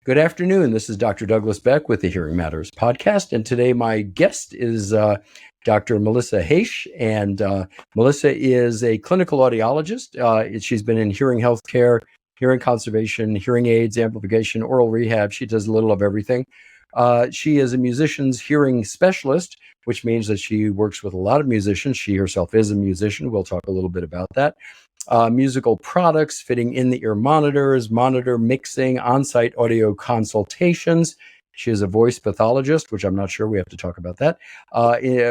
Good afternoon. This is Dr. Douglas Beck with the Hearing Matters podcast. And today my guest is Dr. Melissa Heche. And Melissa is a clinical audiologist. She's been in hearing healthcare, hearing conservation, hearing aids, amplification, oral rehab. She does a little of everything. She is a musician's hearing specialist, which means that she works with a lot of musicians. She herself is a musician. We'll talk a little bit about that. Musical products, fitting in-the-ear monitors, monitor mixing, on-site audio consultations. She is a voice pathologist, which I'm not sure we have to talk about that,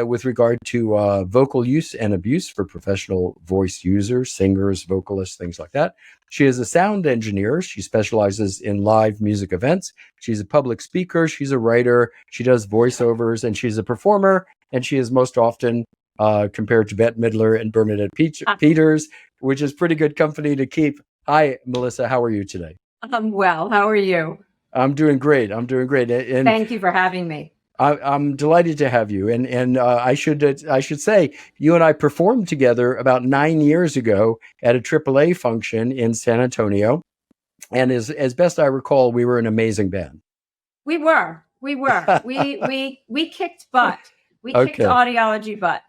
with regard to vocal use and abuse for professional voice users, singers, vocalists, things like that. She is a sound engineer. She specializes in live music events. She's a public speaker. She's a writer. She does voiceovers, and she's a performer. And she is most often compared to Bette Midler and Bernadette Peters, which is pretty good company to keep. Hi, Melissa. How are you today? I'm well. How are you? I'm doing great. And thank you for having me. I'm delighted to have you. And I should say, you and I performed together about 9 years ago at a AAA function in San Antonio. And as best I recall, we were an amazing band. We were. We kicked butt. We kicked audiology butt.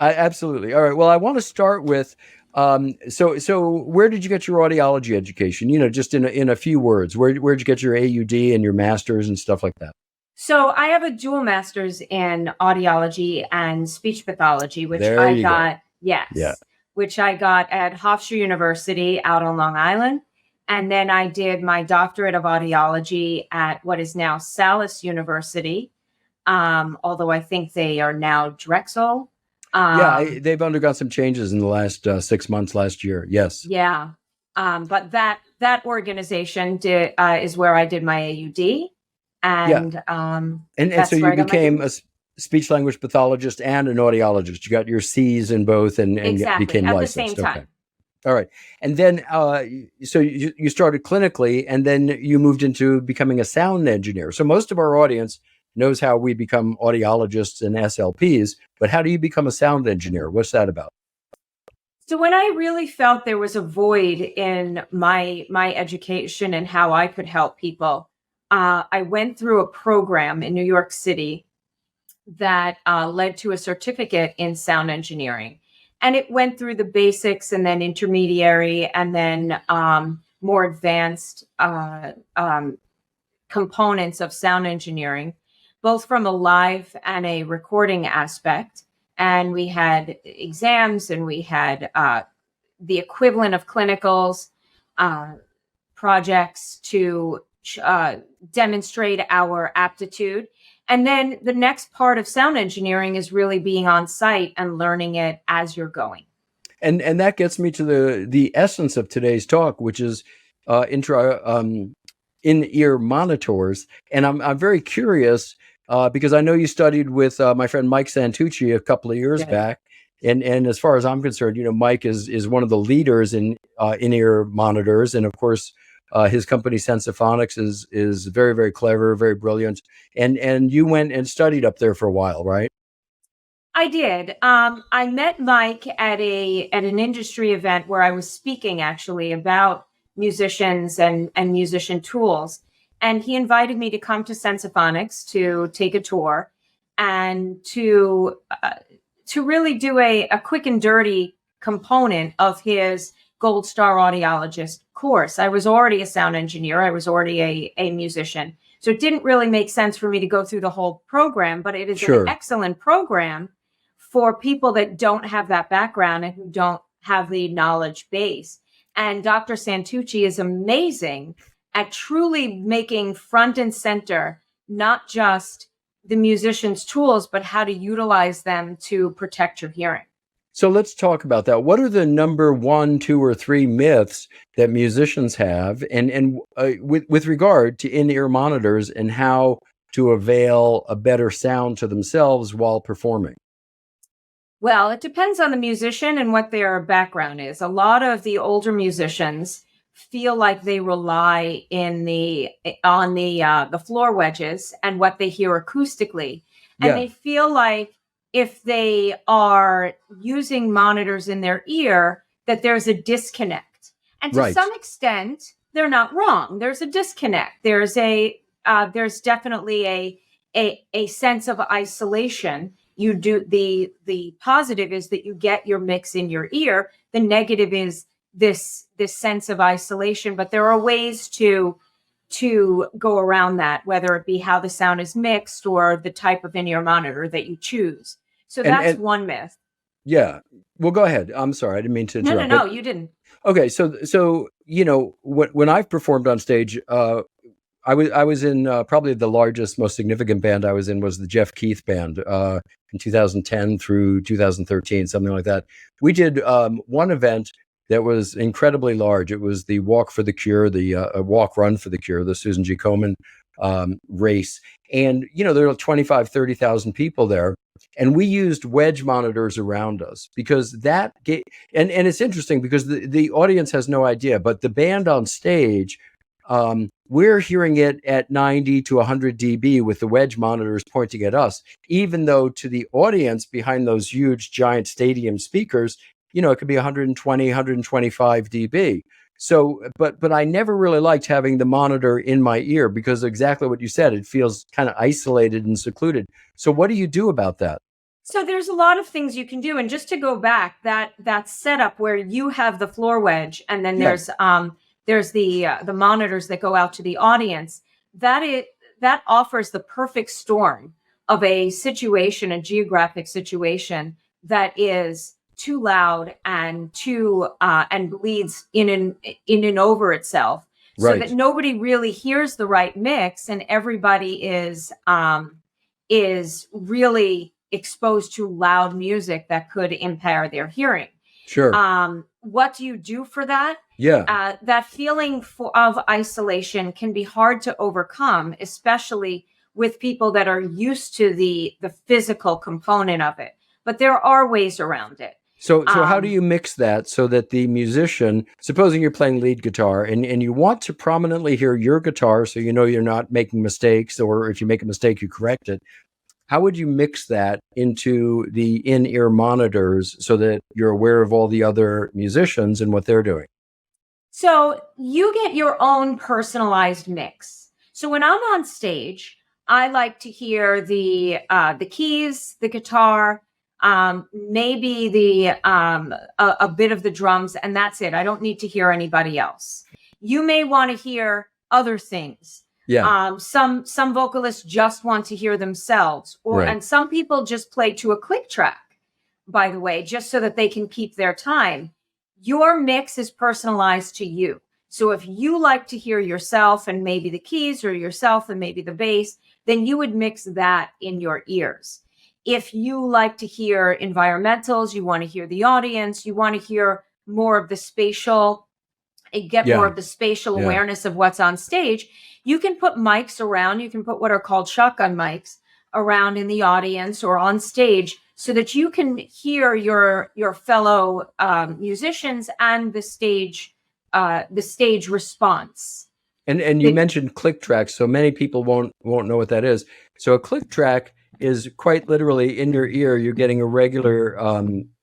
Absolutely. All right. Well, I want to start with, so where did you get your audiology education? You know, just in a few words, where'd you get your AUD and your master's and stuff like that? So I have a dual master's in audiology and speech pathology, which I got at Hofstra University out on Long Island. And then I did my doctorate of audiology at what is now Salus University. Although I think they are now Drexel. They've undergone some changes in the last 6 months last year. Yes. Yeah. But that organization is where I did my AUD. And so you became a speech language pathologist and an audiologist. You got your C's in both and became at licensed. The same time. Okay. All right. And then, so you started clinically, and then you moved into becoming a sound engineer. So most of our audience knows how we become audiologists and SLPs, but how do you become a sound engineer? What's that about? So when I really felt there was a void in my education and how I could help people, I went through a program in New York City that led to a certificate in sound engineering. And it went through the basics and then intermediary and then more advanced components of sound engineering, both from a live and a recording aspect. And we had exams and we had the equivalent of clinicals, projects to demonstrate our aptitude. And then the next part of sound engineering is really being on site and learning it as you're going. And that gets me to the essence of today's talk, which is in-ear monitors. And I'm very curious because I know you studied with my friend Mike Santucci a couple of years back. And as far as I'm concerned, you know, Mike is one of the leaders in in-ear monitors. And of course, his company Sensaphonics is very, very clever, very brilliant. And you went and studied up there for a while, right? I did. I met Mike at an industry event where I was speaking actually about musicians and musician tools. And he invited me to come to Sensaphonics to take a tour and to really do a quick and dirty component of his Gold Star Audiologist course. I was already a sound engineer. I was already a musician. So it didn't really make sense for me to go through the whole program, but it is an excellent program for people that don't have that background and who don't have the knowledge base. And Dr. Santucci is amazing at truly making front and center, not just the musician's tools, but how to utilize them to protect your hearing. So let's talk about that. What are the number 1, 2, or 3 myths that musicians have, and with regard to in-ear monitors and how to avail a better sound to themselves while performing? Well, it depends on the musician and what their background is. A lot of the older musicians feel like they rely on the floor wedges and what they hear acoustically, and they feel like if they are using monitors in their ear, that there's a disconnect. And to some extent, they're not wrong. There's a disconnect. There's definitely a sense of isolation. You do the positive is that you get your mix in your ear. The negative is this sense of isolation, but there are ways to go around that, whether it be how the sound is mixed or the type of in-ear monitor that you choose. So that's one myth. Yeah. Well, go ahead. I'm sorry. I didn't mean to interrupt. No, you didn't. Okay. So, when I've performed on stage, I was in probably the largest, most significant band I was in was the Jeff Keith band in 2010 through 2013, something like that. We did one event that was incredibly large. It was the Walk for the Cure, the Walk Run for the Cure, the Susan G. Komen race. And, there were 25, 30,000 people there. And we used wedge monitors around us because that and it's interesting because the audience has no idea, but the band on stage, we're hearing it at 90 to 100 dB with the wedge monitors pointing at us, even though to the audience behind those huge giant stadium speakers, it could be 120, 125 dB. So, but I never really liked having the monitor in my ear because exactly what you said, it feels kind of isolated and secluded. So what do you do about that? So there's a lot of things you can do. And just to go back, that setup where you have the floor wedge and then there's the monitors that go out to the audience, that offers the perfect storm of a situation, a geographic situation that is too loud and and bleeds in and over itself, so that nobody really hears the right mix and everybody is really exposed to loud music that could impair their hearing. Sure. What do you do for that? Yeah. That feeling of isolation can be hard to overcome, especially with people that are used to the physical component of it. But there are ways around it. So how do you mix that so that the musician, supposing you're playing lead guitar and you want to prominently hear your guitar so you're not making mistakes, or if you make a mistake, you correct it. How would you mix that into the in-ear monitors so that you're aware of all the other musicians and what they're doing? So you get your own personalized mix. So when I'm on stage, I like to hear the keys, the guitar, maybe a bit of the drums, and that's it. I don't need to hear anybody else. You may want to hear other things. Yeah. Some vocalists just want to hear themselves, and some people just play to a click track, by the way, just so that they can keep their time. Your mix is personalized to you. So if you like to hear yourself and maybe the keys, or yourself and maybe the bass, then you would mix that in your ears. If you like to hear environmentals, you want to hear the audience, you want to hear more of the spatial, more of the spatial awareness of what's on stage, you can put mics around. You can put what are called shotgun mics around in the audience or on stage, so that you can hear your fellow musicians and the stage response. And you mentioned click tracks, so many people won't know what that is. So a click track is quite literally in your ear. You're getting a regular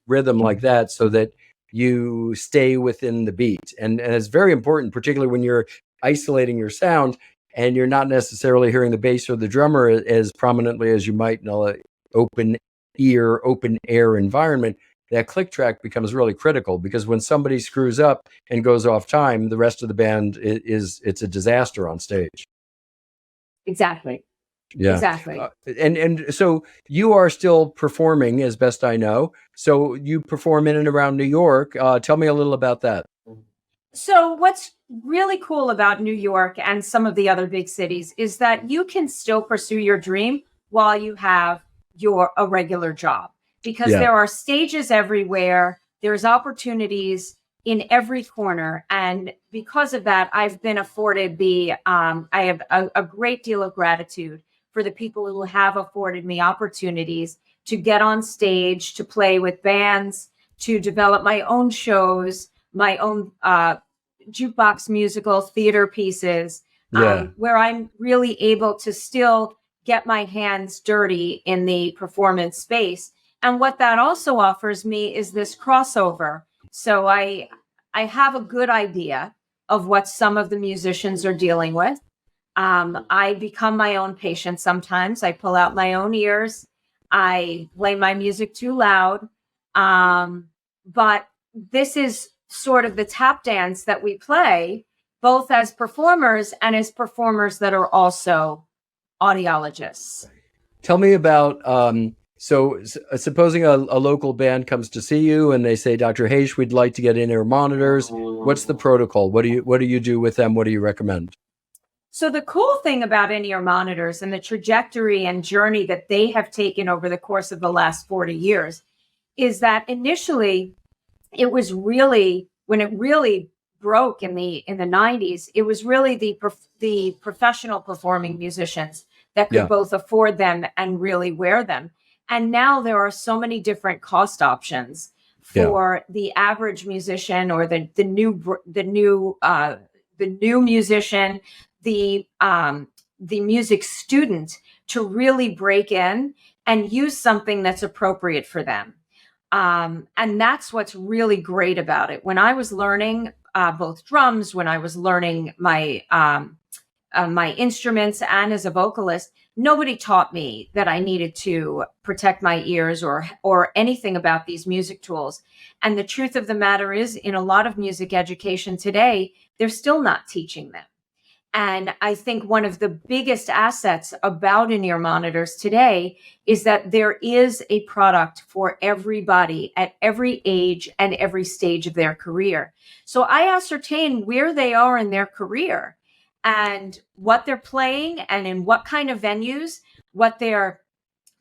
rhythm like that, so that you stay within the beat, and it's very important, particularly when you're isolating your sound and you're not necessarily hearing the bass or the drummer as prominently as you might in an open air environment. That click track becomes really critical, because when somebody screws up and goes off time, the rest of the band it's a disaster on stage. Exactly. Yeah. Exactly. And so you are still performing, as best I know. So you perform in and around New York. Tell me a little about that. So what's really cool about New York and some of the other big cities is that you can still pursue your dream while you have a regular job, because there are stages everywhere. There's opportunities in every corner. And because of that, I've been afforded I have a great deal of gratitude for the people who have afforded me opportunities to get on stage, to play with bands, to develop my own shows, my own jukebox musical theater pieces, where I'm really able to still get my hands dirty in the performance space. And what that also offers me is this crossover. So I have a good idea, of what some of the musicians are dealing with. I become my own patient sometimes. I pull out my own ears. I play my music too loud. But this is sort of the tap dance that we play, both as performers and as performers that are also audiologists. Tell me about, supposing a local band comes to see you and they say, Dr. Heche, we'd like to get in-ear monitors. What's the protocol? What do you do with them? What do you recommend? So the cool thing about in-ear monitors and the trajectory and journey that they have taken over the course of the last 40 years is that initially it was really, when it really broke in the 90s, it was really the professional performing musicians that could both afford them and really wear them. And now there are so many different cost options for the average musician or the new musician, the music student, to really break in and use something that's appropriate for them. And that's what's really great about it. When I was learning both drums, when I was learning my my instruments and as a vocalist, nobody taught me that I needed to protect my ears or anything about these music tools. And the truth of the matter is, in a lot of music education today, they're still not teaching them. And I think one of the biggest assets about in-ear monitors today is that there is a product for everybody at every age and every stage of their career. So I ascertain where they are in their career and what they're playing and in what kind of venues, what their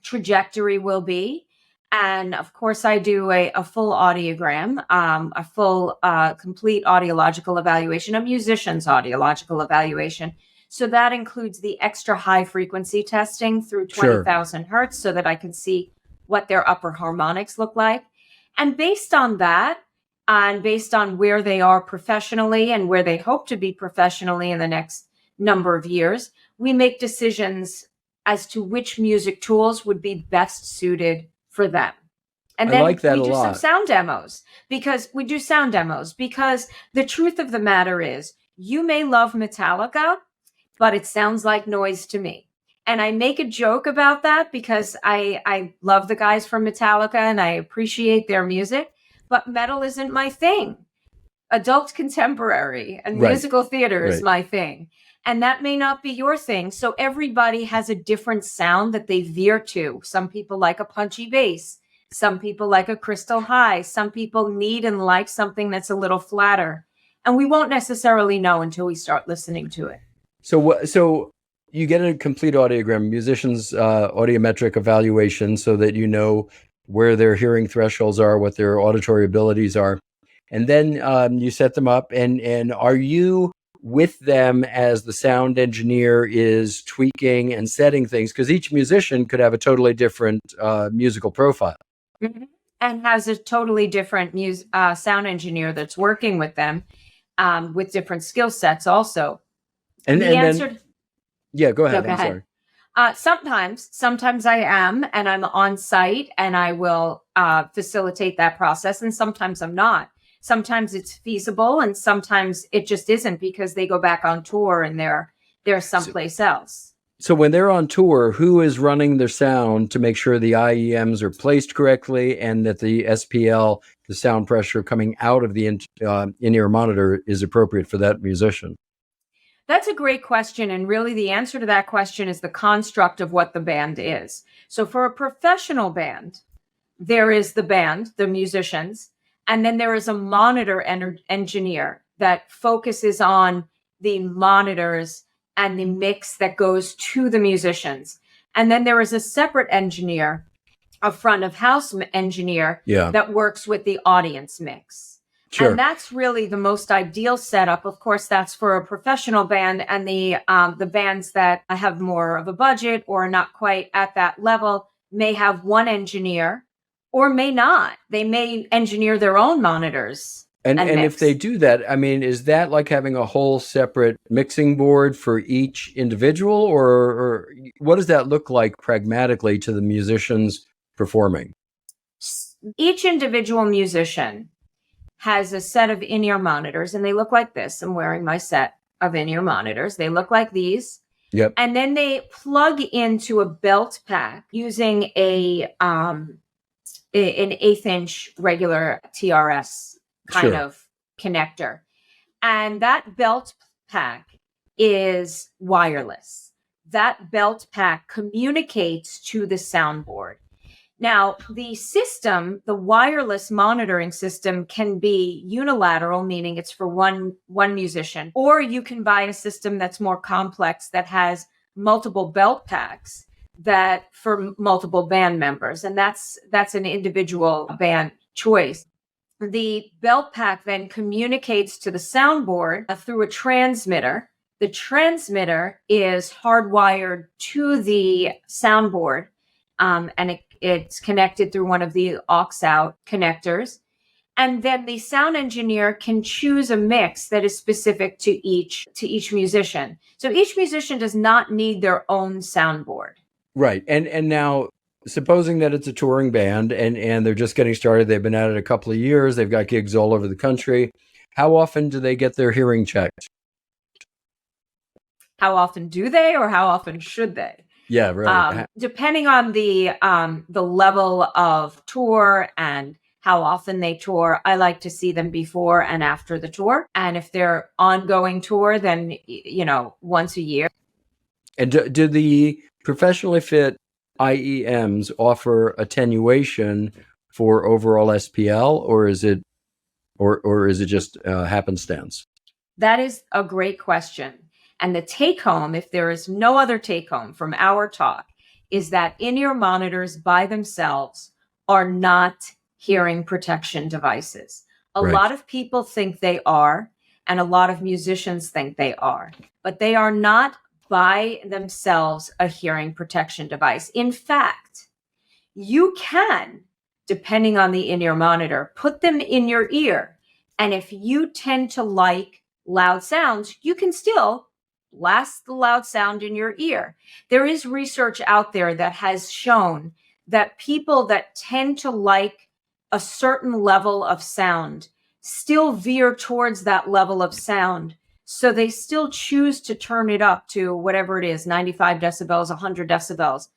trajectory will be. And of course, I do a full audiogram, a full complete audiological evaluation, a musician's audiological evaluation. So that includes the extra high frequency testing through 20,000 hertz so that I can see what their upper harmonics look like. And based on that, and based on where they are professionally and where they hope to be professionally in the next number of years, we make decisions as to which music tools would be best suited for them. And then we do some sound demos because the truth of the matter is, you may love Metallica, but it sounds like noise to me. And I make a joke about that because I love the guys from Metallica and I appreciate their music, but metal isn't my thing. Adult contemporary and musical theater is my thing. And that may not be your thing. So everybody has a different sound that they veer to. Some people like a punchy bass. Some people like a crystal high. Some people need and like something that's a little flatter. And we won't necessarily know until we start listening to it. So you get a complete audiogram, musicians' audiometric evaluation so that you know where their hearing thresholds are, what their auditory abilities are. And then you set them up. And are you with them as the sound engineer is tweaking and setting things? Because each musician could have a totally different musical profile. Mm-hmm. And has a totally different sound engineer that's working with them with different skill sets also. And go ahead. No, go I'm ahead. sorry. Sometimes I am, and I'm on site and I will facilitate that process. And sometimes I'm not. Sometimes it's feasible and sometimes it just isn't because they go back on tour and they're someplace else. So when they're on tour, who is running their sound to make sure the IEMs are placed correctly and that the SPL, the sound pressure coming out of the in-ear monitor, is appropriate for that musician? That's a great question. And really the answer to that question is the construct of what the band is. So for a professional band, there is the band, the musicians, and then there is a monitor engineer that focuses on the monitors and the mix that goes to the musicians. And then there is a separate engineer, a front of house engineer that works with the audience mix. Sure. And that's really the most ideal setup. Of course, that's for a professional band, and the bands that have more of a budget or are not quite at that level may have one engineer or may not. They may engineer their own monitors. And if they do that, I mean, is that like having a whole separate mixing board for each individual, or what does that look like pragmatically to the musicians performing? Each individual musician has a set of in-ear monitors, and they look like this. I'm wearing my set of in-ear monitors. They look like these. Yep. And then they plug into a belt pack using an 1/8-inch regular TRS kind of connector. And that belt pack is wireless. That belt pack communicates to the soundboard. Now, the system, the wireless monitoring system, can be unilateral, meaning it's for one musician, or you can buy a system that's more complex that has multiple belt packs that for multiple band members, and that's an individual band choice. The belt pack then communicates to the soundboard through a transmitter. The transmitter is hardwired to the soundboard, and it's connected through one of the aux-out connectors. And then the sound engineer can choose a mix that is specific to each musician. So each musician does not need their own soundboard. Right. And now, supposing that it's a touring band and they're just getting started, they've been at it a couple of years, they've got gigs all over the country. How often do they get their hearing checked? How often do they, or how often should they? Yeah, right. Depending on the level of tour and how often they tour, I like to see them before and after the tour. And if they're ongoing tour, then, once a year. And do the professionally fit IEMs offer attenuation for overall SPL, or is it just happenstance? That is a great question. And the take home, if there is no other take home from our talk, is that in-ear monitors by themselves are not hearing protection devices. A lot of people think they are, and a lot of musicians think they are, but they are not by themselves a hearing protection device. In fact, you can, depending on the in-ear monitor, put them in your ear. And if you tend to like loud sounds, you can still blast the loud sound in your ear. There is research out there that has shown that people that tend to like a certain level of sound still veer towards that level of sound. So they still choose to turn it up to whatever it is, 95 decibels, 100 decibels.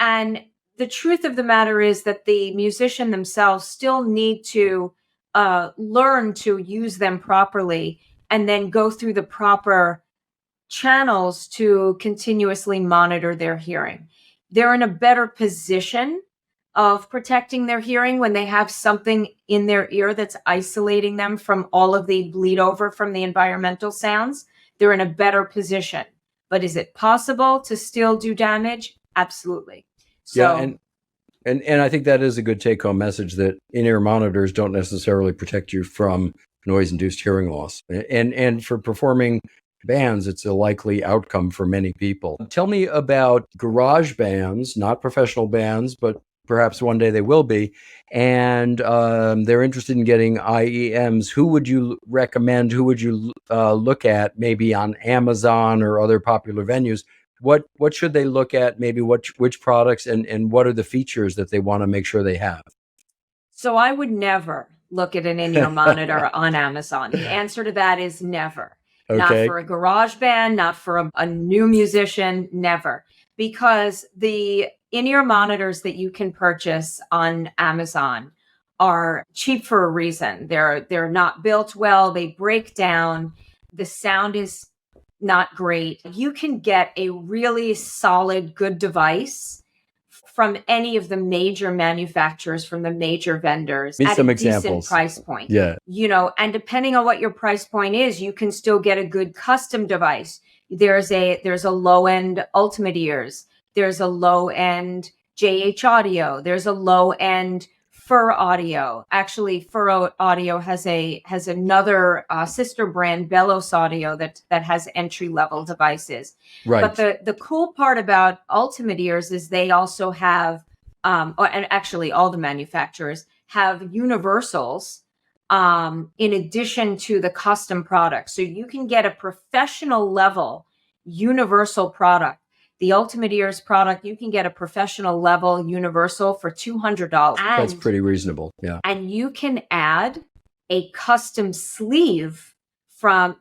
And the truth of the matter is that the musician themselves still need to learn to use them properly and then go through the proper channels to continuously monitor their hearing. They're in a better position of protecting their hearing when they have something in their ear that's isolating them from all of the bleed over from the environmental sounds. They're in a better position. But is it possible to still do damage? Absolutely. So, yeah, and I think that is a good take-home message, that in-ear monitors don't necessarily protect you from noise-induced hearing loss. And for performing bands, it's a likely outcome for many people. Tell me about garage bands, not professional bands, but perhaps one day they will be, and they're interested in getting IEMs. Who would you recommend? Who would you look at, maybe on Amazon or other popular venues? What should they look at? Maybe which products and what are the features that they want to make sure they have? So I would never look at an in-ear monitor on Amazon. The answer to that is never. Okay. Not for a garage band, not for a new musician, never. Because the in-ear monitors that you can purchase on Amazon are cheap for a reason. They're not built well, they break down, the sound is not great. You can get a really solid, good device from any of the major manufacturers, from the major vendors, at a decent price point. Yeah. And depending on what your price point is, you can still get a good custom device. There's a low-end Ultimate Ears. There's a low-end JH Audio. There's a low-end Fur Audio. Actually, Fur Audio has another sister brand, Bellows Audio, that has entry-level devices. Right. But the cool part about Ultimate Ears is they also have, and actually all the manufacturers have universals in addition to the custom product. So you can get a professional level universal product. The Ultimate Ears product, you can get a professional level universal for $200. That's pretty reasonable. Yeah. And you can add a custom sleeve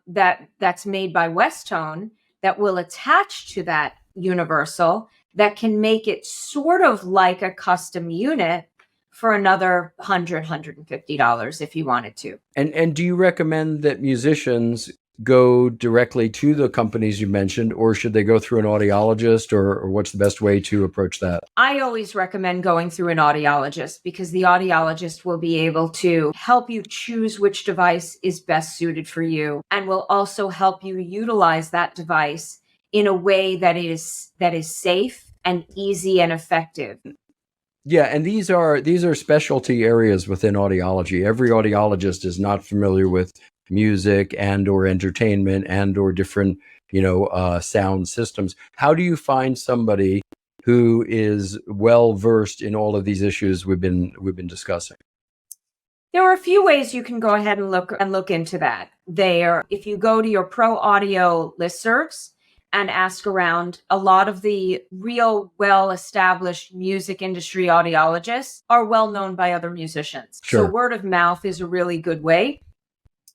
that's made by Westone that will attach to that universal that can make it sort of like a custom unit for another $150 if you wanted to. And do you recommend that musicians go directly to the companies you mentioned, or should they go through an audiologist, or what's the best way to approach that? I always recommend going through an audiologist because the audiologist will be able to help you choose which device is best suited for you and will also help you utilize that device in a way that is safe and easy and effective. Yeah, and these are specialty areas within audiology. Every audiologist is not familiar with music and or entertainment and or different, sound systems. How do you find somebody who is well versed in all of these issues we've been discussing? There are a few ways you can go ahead and look into that. If you go to your pro audio listservs and ask around, a lot of the real well-established music industry audiologists are well known by other musicians. Sure. So word of mouth is a really good way.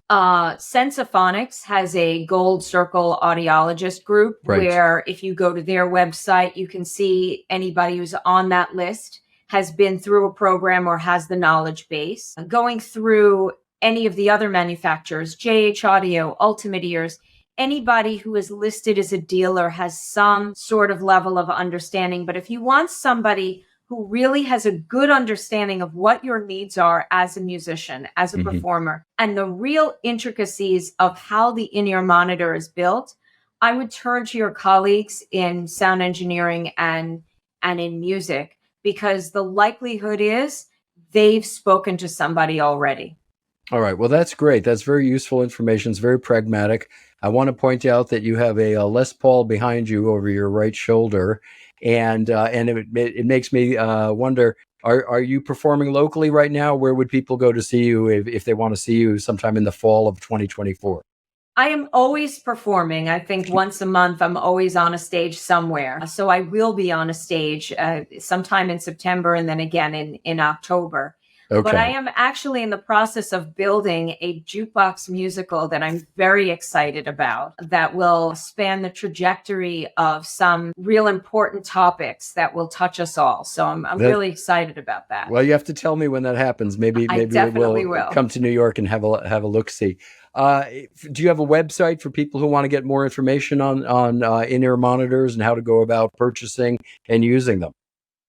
Sensaphonics has a gold circle audiologist group, right, where if you go to their website, you can see anybody who's on that list has been through a program or has the knowledge base. Going through any of the other manufacturers, JH Audio, Ultimate Ears, anybody who is listed as a dealer has some sort of level of understanding. But if you want somebody who really has a good understanding of what your needs are as a musician, as a performer, and the real intricacies of how the in-ear monitor is built, I would turn to your colleagues in sound engineering and in music, because the likelihood is they've spoken to somebody already. All right. Well, that's great. That's very useful information. It's very pragmatic. I want to point out that you have a Les Paul behind you over your right shoulder, and it makes me wonder: Are you performing locally right now? Where would people go to see you if they want to see you sometime in the fall of 2024? I am always performing. I think once a month, I'm always on a stage somewhere. So I will be on a stage sometime in September and then again in October. Okay. But I am actually in the process of building a jukebox musical that I'm very excited about, that will span the trajectory of some real important topics that will touch us all. So I'm really excited about that. Well, you have to tell me when that happens. Maybe we'll come to New York and have a look-see. Do you have a website for people who want to get more information on in-ear monitors and how to go about purchasing and using them?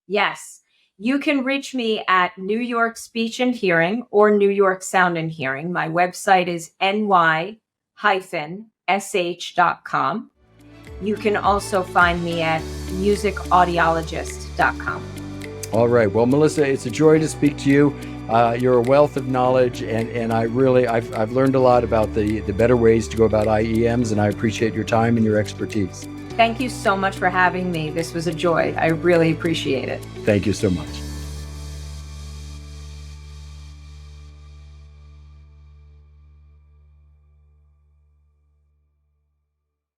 Yes. You can reach me at New York Speech and Hearing or New York Sound and Hearing. My website is ny-sh.com. You can also find me at musicaudiologist.com. All right. Well, Melissa, it's a joy to speak to you. You're a wealth of knowledge, and I've learned a lot about the better ways to go about IEMs, and I appreciate your time and your expertise. Thank you so much for having me. This was a joy. I really appreciate it. Thank you so much.